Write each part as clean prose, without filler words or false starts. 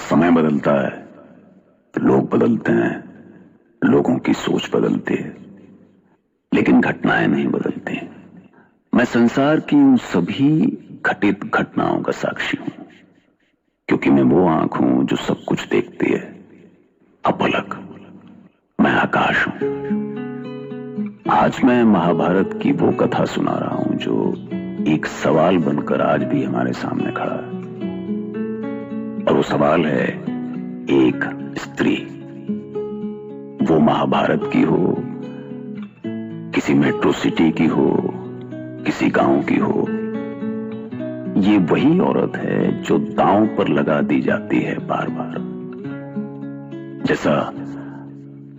समय बदलता है तो लोग बदलते हैं, लोगों की सोच बदलती है, लेकिन घटनाएं नहीं बदलती। मैं संसार की उन सभी घटित घटनाओं का साक्षी हूं, क्योंकि मैं वो आंख हूं जो सब कुछ देखती है। अपलक, मैं आकाश हूं। आज मैं महाभारत की वो कथा सुना रहा हूं जो एक सवाल बनकर आज भी हमारे सामने खड़ा है। और वो सवाल है एक स्त्री। वो महाभारत की हो, किसी मेट्रो सिटी की हो, किसी गांव की हो, ये वही औरत है जो दांव पर लगा दी जाती है बार बार, जैसा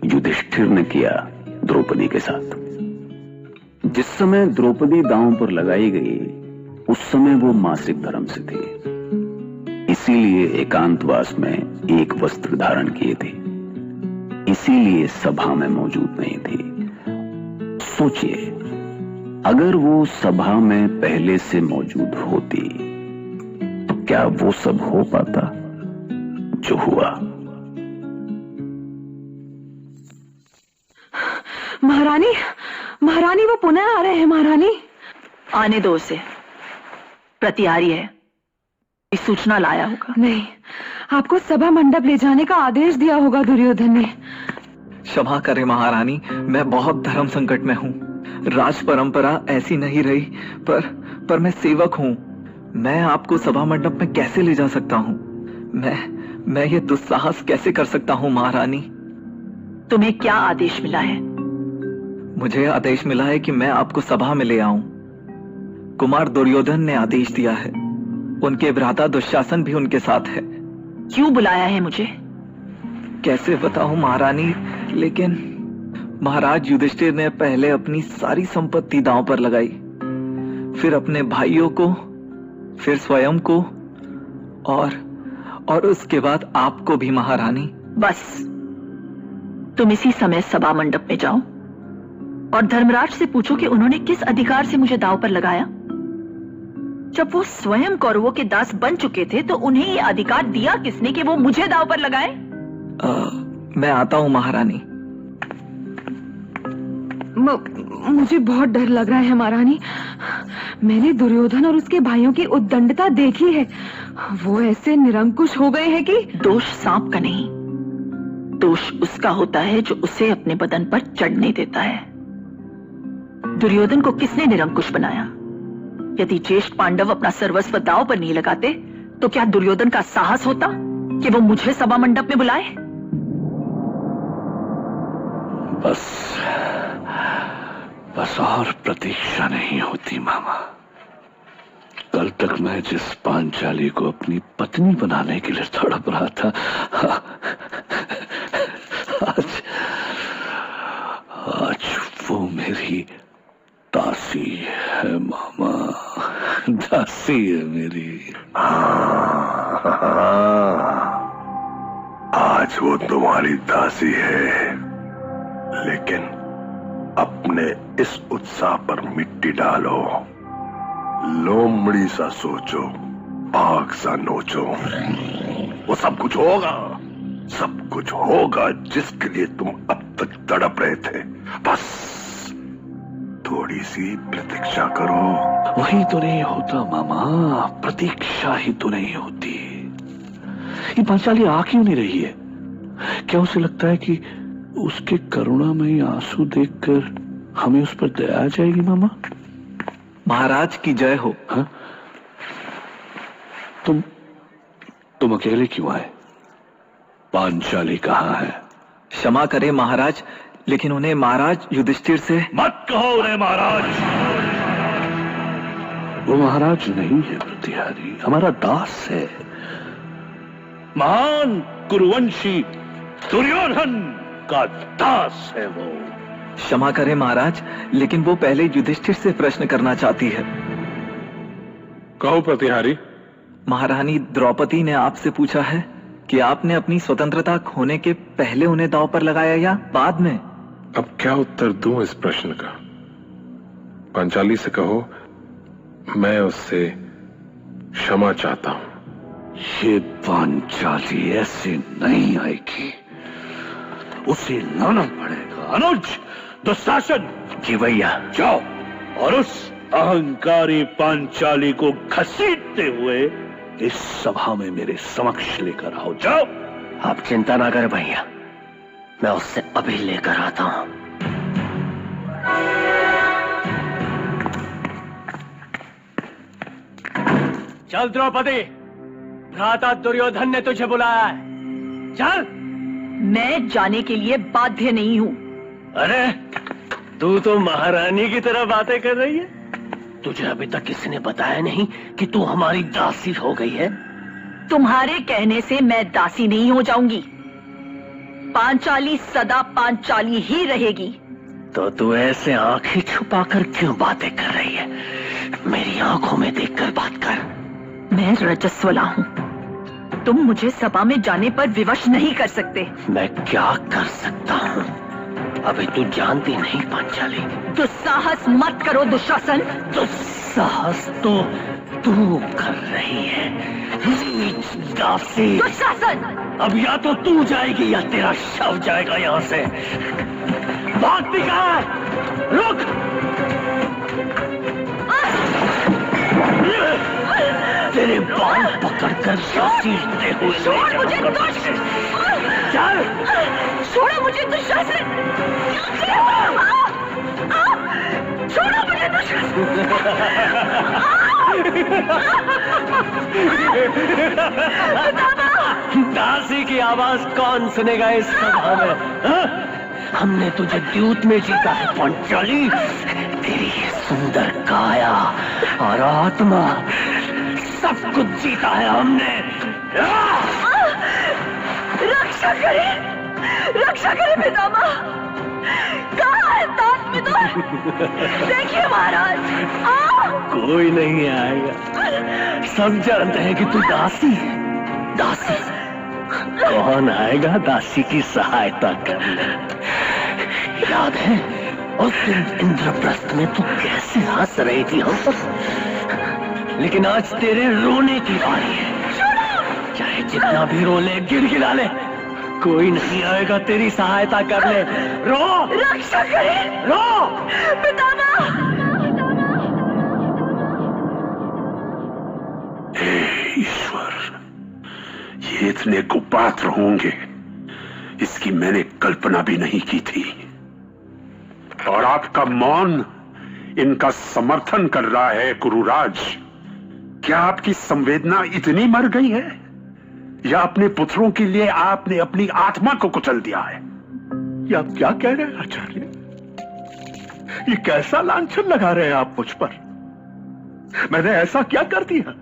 युधिष्ठिर ने किया द्रौपदी के साथ। जिस समय द्रौपदी दांव पर लगाई गई उस समय वो मासिक धर्म से थी, इसीलिए एकांतवास में एक वस्त्र धारण किए थे, इसीलिए सभा में मौजूद नहीं थी। सोचिए, अगर वो सभा में पहले से मौजूद होती तो क्या वो सब हो पाता जो हुआ? महारानी, महारानी वो पुनः आ रहे हैं। महारानी, आने दो उसे, प्रतिहारी है, इस सूचना लाया होगा। नहीं, आपको सभा मंडप ले जाने का आदेश दिया होगा दुर्योधन ने। क्षमा करें महारानी, मैं बहुत धर्म संकट में हूँ। राज परंपरा ऐसी नहीं रही, पर मैं सेवक हूँ। मैं आपको सभा मंडप में कैसे ले जा सकता हूँ? मैं ये दुस्साहस कैसे कर सकता हूँ महारानी? तुम्हें क्या आदेश मिला है? मुझे आदेश मिला है कि मैं आपको सभा में ले आऊं। कुमार दुर्योधन ने आदेश दिया है, उनके भ्राता दुशासन भी उनके साथ है। क्यों बुलाया है मुझे? कैसे बताऊं महारानी, लेकिन महाराज युधिष्ठिर ने पहले अपनी सारी संपत्ति दांव पर लगाई, फिर अपने भाइयों को, फिर स्वयं को, और उसके बाद आपको भी महारानी। बस, तुम इसी समय सभा मंडप में जाओ और धर्मराज से पूछो कि उन्होंने किस अधिकार से मुझे दांव पर लगाया। जब वो स्वयं कौरवों के दास बन चुके थे तो उन्हें ये अधिकार दिया किसने कि वो मुझे दांव पर लगाए? मैं आता हूं महारानी। मुझे बहुत डर लग रहा है महारानी। मैंने दुर्योधन और उसके भाइयों की उद्दंडता देखी है। वो ऐसे निरंकुश हो गए हैं कि दोष सांप का नहीं, दोष उसका होता है जो उसे अपने बदन पर चढ़ने देता है। दुर्योधन को किसने निरंकुश बनाया? यदि ज्येष्ठ पांडव अपना सर्वस्व दांव पर नहीं लगाते तो क्या दुर्योधन का साहस होता कि वो मुझे सभा मंडप में बुलाए? बस और प्रतीक्षा नहीं होती मामा। कल तक मैं जिस पांचाली को अपनी पत्नी बनाने के लिए तड़प रहा था, आज वो मेरी दासी है मामा, दासी है मेरी। आज वो तुम्हारी दासी है, लेकिन अपने इस उत्साह पर मिट्टी डालो। लोमड़ी सा सोचो, आग सा नोचो। वो सब कुछ होगा जिसके लिए तुम अब तक तड़प रहे थे। बस थोड़ी सी प्रतीक्षा करो। वही तो नहीं होता मामा, प्रतीक्षा ही तो नहीं होती। ये पांचाली आ क्यों नहीं रही है? क्या उसे लगता है कि उसके करुणामयी आंसू देखकर हमें उस पर दया आ जाएगी मामा? महाराज की जय हो। हाँ? तुम अकेले क्यों आए? पांचाली कहाँ है? क्षमा करें महाराज, लेकिन उन्हें महाराज युधिष्ठिर से। मत कहो उन्हें महाराज। वो महाराज नहीं है प्रतिहारी, हमारा दास है। महान कुरुवंशी दुर्योधन का दास है वो। क्षमा करें महाराज, लेकिन वो पहले युधिष्ठिर से प्रश्न करना चाहती है। कहो प्रतिहारी। महारानी द्रौपदी ने आपसे पूछा है कि आपने अपनी स्वतंत्रता खोने के पहले उन्हें दांव पर लगाया या बाद में? अब क्या उत्तर दूं इस प्रश्न का? पांचाली से कहो मैं उससे क्षमा चाहता हूं। ये पांचाली ऐसे नहीं आएगी, उसे लाना पड़ेगा। अनुज, दुशासन जी भैया, जाओ और उस अहंकारी पांचाली को घसीटते हुए इस सभा में मेरे समक्ष लेकर आओ। जाओ। आप चिंता ना करें भैया, मैं उससे अभी लेकर आता हूं। चल द्रौपदी, भ्राता दुर्योधन ने तुझे बुलाया है, चल। मैं जाने के लिए बाध्य नहीं हूं। अरे तू तो महारानी की तरह बातें कर रही है। तुझे अभी तक किसी ने बताया नहीं कि तू हमारी दासी हो गई है? तुम्हारे कहने से मैं दासी नहीं हो जाऊंगी। पांचाली सदा पांचाली ही रहेगी। तो तू ऐसे आंखें छुपाकर क्यों बातें कर रही है? मेरी आंखों में देखकर बात कर। मैं रजस्वला हूं, तुम मुझे सभा में जाने पर विवश नहीं कर सकते। मैं क्या कर सकता हूं? अभी तू जानती नहीं पांचाली। दुस्साहस मत करो दुशासन। दुस्साहस तो तू कर रही है दासी। दुशासन! अब या तो तू जाएगी या तेरा शव जाएगा यहाँ से। भागती कहाँ है? रुक! तेरे बाल पकड़कर घसीटते हुए छोड़ मुझे दुष्ट! चल! छोड़ो मुझे दुशासन! छोड़ो मुझे दुशासन! दासी की आवाज कौन सुनेगा इस सभा में? हा? हमने तुझे द्यूत में जीता है पांचाली। तेरी ये सुंदर काया और आत्मा सब कुछ जीता है हमने। रक्षा करें, रक्षा करें पितामह। कहाँ है तात विदुर? देखिए महाराज। कोई नहीं आएगा, सब जानते हैं कि तू दासी है। दासी? कौन आएगा दासी की सहायता करने? याद है उस दिन इंद्रप्रस्थ में तू कैसे हंस रही थी हम पर? लेकिन आज तेरे रोने की बारी है। चाहे जितना भी रो ले, गिड़गिड़ा ले, कोई नहीं आएगा तेरी सहायता करने। रो! रक्षा करें! रो! पितामह! ईश्वर, ये इतने कुपात्र होंगे, इसकी मैंने कल्पना भी नहीं की थी। और आपका मौन इनका समर्थन कर रहा है कुरुराज। क्या आपकी संवेदना इतनी मर गई है, या अपने पुत्रों के लिए आपने अपनी आत्मा को कुचल दिया है? ये आप क्या कह रहे हैं आचार्य? ये कैसा लांछन लगा रहे हैं आप मुझ पर? मैंने ऐसा क्या कर दिया?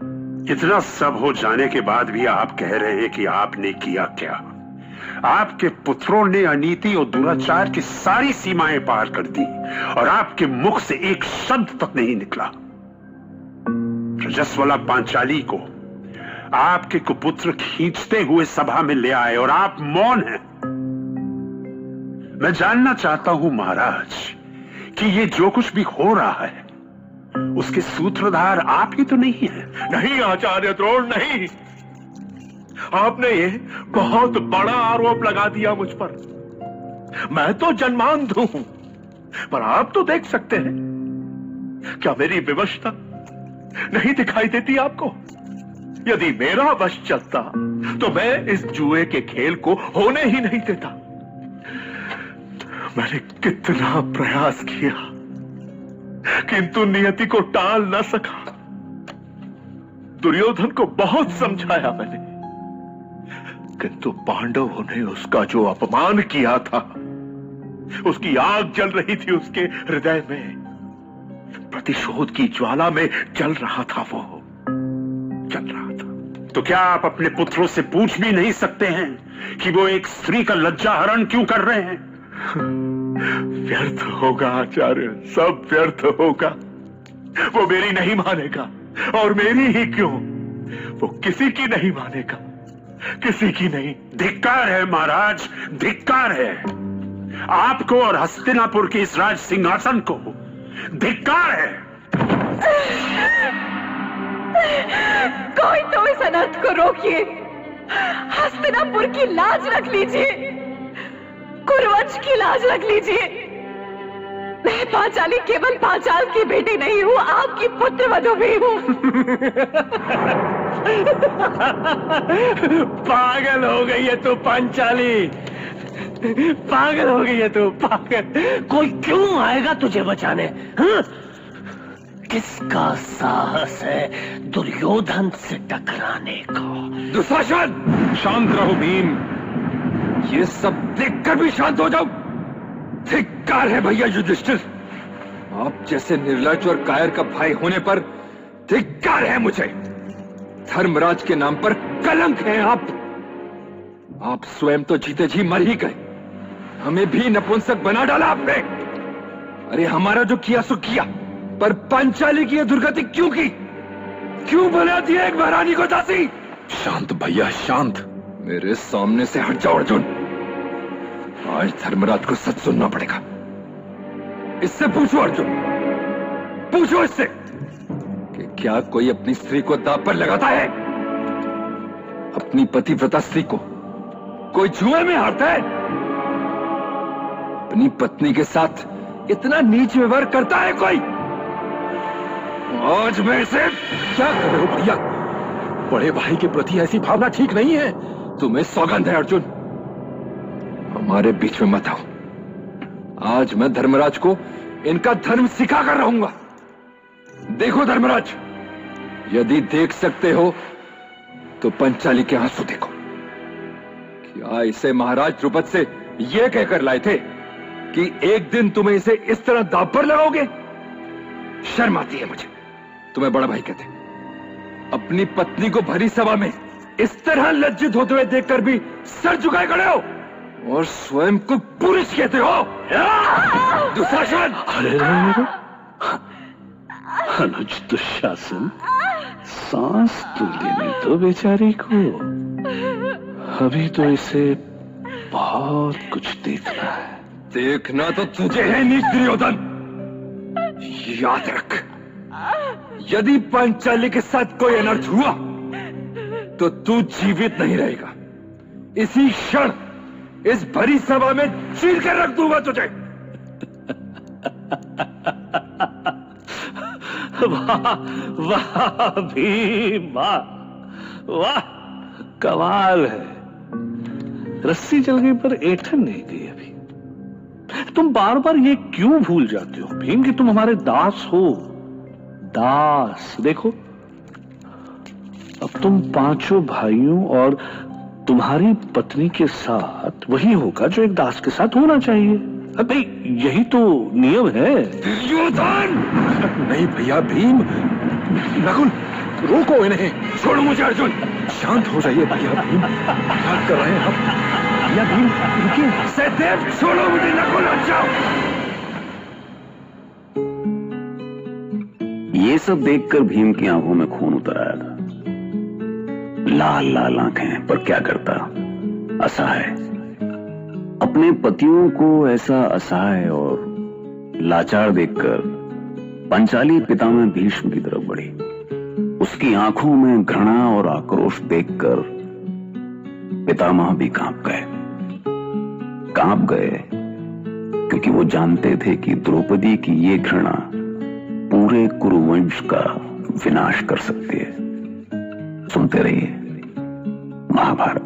इतना सब हो जाने के बाद भी आप कह रहे हैं कि आपने किया क्या? आपके पुत्रों ने अनीति और दुराचार की सारी सीमाएं पार कर दी और आपके मुख से एक शब्द तक नहीं निकला। रजस्वला पांचाली को आपके कुपुत्र खींचते हुए सभा में ले आए और आप मौन हैं। मैं जानना चाहता हूं महाराज कि ये जो कुछ भी हो रहा है उसके सूत्रधार आप ही तो नहीं हैं? नहीं आचार्य द्रोण, नहीं। आपने ये बहुत बड़ा आरोप लगा दिया मुझ पर। मैं तो जन्मांध हूं, पर आप तो देख सकते हैं। क्या मेरी विवशता नहीं दिखाई देती आपको? यदि मेरा वश चलता तो मैं इस जुए के खेल को होने ही नहीं देता। मैंने कितना प्रयास किया, किंतु नियति को टाल न सका। दुर्योधन को बहुत समझाया मैंने, किंतु पांडवों ने उसका जो अपमान किया था, उसकी आग जल रही थी उसके हृदय में। प्रतिशोध की ज्वाला में जल रहा था, वो जल रहा था। तो क्या आप अपने पुत्रों से पूछ भी नहीं सकते हैं कि वो एक स्त्री का लज्जा हरण क्यों कर रहे हैं? व्यर्थ होगा आचार्य, सब व्यर्थ होगा। वो मेरी नहीं मानेगा, और मेरी ही क्यों, वो किसी की नहीं मानेगा, किसी की नहीं। धिक्कार है महाराज, धिक्कार है आपको और हस्तिनापुर के इस राज सिंहासन को। धिक्कार है। कोई तो इस अनर्थ को रोकिए। हस्तिनापुर की लाज रख लीजिए, कुरुवंश की लाज रख लीजिए। मैं पांचाली केवल पांचाल की बेटी नहीं हूँ, आपकी पुत्र वधू भी हूँ। पागल हो गई है तू पांचाली, पागल हो गई है तू, पागल। कोई क्यों आएगा तुझे बचाने? हाँ? किसका साहस है दुर्योधन से टकराने का? दुशासन, शांत रहो भीम। ये सब देखकर भी शांत हो जाओ। धिक्कार है भैया युधिष्ठिर, आप जैसे निर्लज और कायर का भाई होने पर धिक्कार है मुझे। धर्मराज के नाम पर कलंक है आप स्वयं तो जीते जी मर ही गए, हमें भी नपुंसक बना डाला आपने। अरे हमारा जो किया सो किया, पर पांचाली की दुर्गति क्यों की? क्यों बना दिया एक महारानी को दासी? शांत भैया शांत, मेरे सामने से हट जाओ अर्जुन। आज धर्मराज को सच सुनना पड़ेगा। इससे पूछो अर्जुन, पूछो इससे कि क्या कोई अपनी स्त्री को दांव पर लगाता है? अपनी पतिव्रता स्त्री को कोई जुए में हारता है? अपनी पत्नी के साथ इतना नीच व्यवहार करता है कोई? आज मैं इसे क्या कर रहे हो भैया? बड़े भाई के प्रति ऐसी भावना ठीक नहीं है। तुम्हें सौगंध है अर्जुन, हमारे बीच में मत आओ। आज मैं धर्मराज को इनका धर्म सिखा कर रहूंगा। देखो धर्मराज, यदि देख सकते हो तो पंचाली के आंसू देखो। क्या इसे महाराज द्रुपद से यह कहकर लाए थे कि एक दिन तुम्हें इसे इस तरह दांव पर लगाओगे? शर्म आती है मुझे, तुम्हें बड़ा भाई कहते। अपनी पत्नी को भरी सभा में इस तरह लज्जित होते हुए देखकर भी सर झुकाए खड़े हो और स्वयं को पुरुष कहते हो। दुशासन! अनुज दुशासन, सांस तो लेने दो बेचारी को, अभी तो इसे बहुत कुछ देखना है। देखना तो तुझे है नीच दुर्योधन। याद रख, यदि पांचाली के साथ कोई अनर्थ हुआ तो तू जीवित नहीं रहेगा। इसी क्षण इस भरी सभा में चीर कर रख दूंगा तुझे। वाह वाह भीम, वाह वाह, कमाल है। रस्सी जल गई पर ऐंठन नहीं गई अभी। तुम बार बार ये क्यों भूल जाते हो भीम कि तुम हमारे दास हो? दास। देखो, अब तुम पांचों भाइयों और तुम्हारी पत्नी के साथ वही होगा जो एक दास के साथ होना चाहिए। अबे यही तो नियम है। दुर्योधन! नहीं भैया भीम, नकुल रोको इन्हें। छोड़ो मुझे अर्जुन। शांत हो जाइए भैया भीम, क्या कर रहे हैं आप? भैया भीम रुकिए। सहदेव छोड़ो मुझे। नकुल हट जाओ। ये सब देखकर भीम की आंखों में खून उतर आया था। लाल लाल आंखें, पर क्या करता, असहाय। अपने पतियों को ऐसा असहाय और लाचार देखकर पंचाली पितामह भीष्म की तरफ बढ़ी। उसकी आंखों में घृणा और आक्रोश देखकर पितामह भी कांप गए, क्योंकि वो जानते थे कि द्रौपदी की ये घृणा पूरे कुरुवंश का विनाश कर सकती है। सुनते रहिए महाभारत।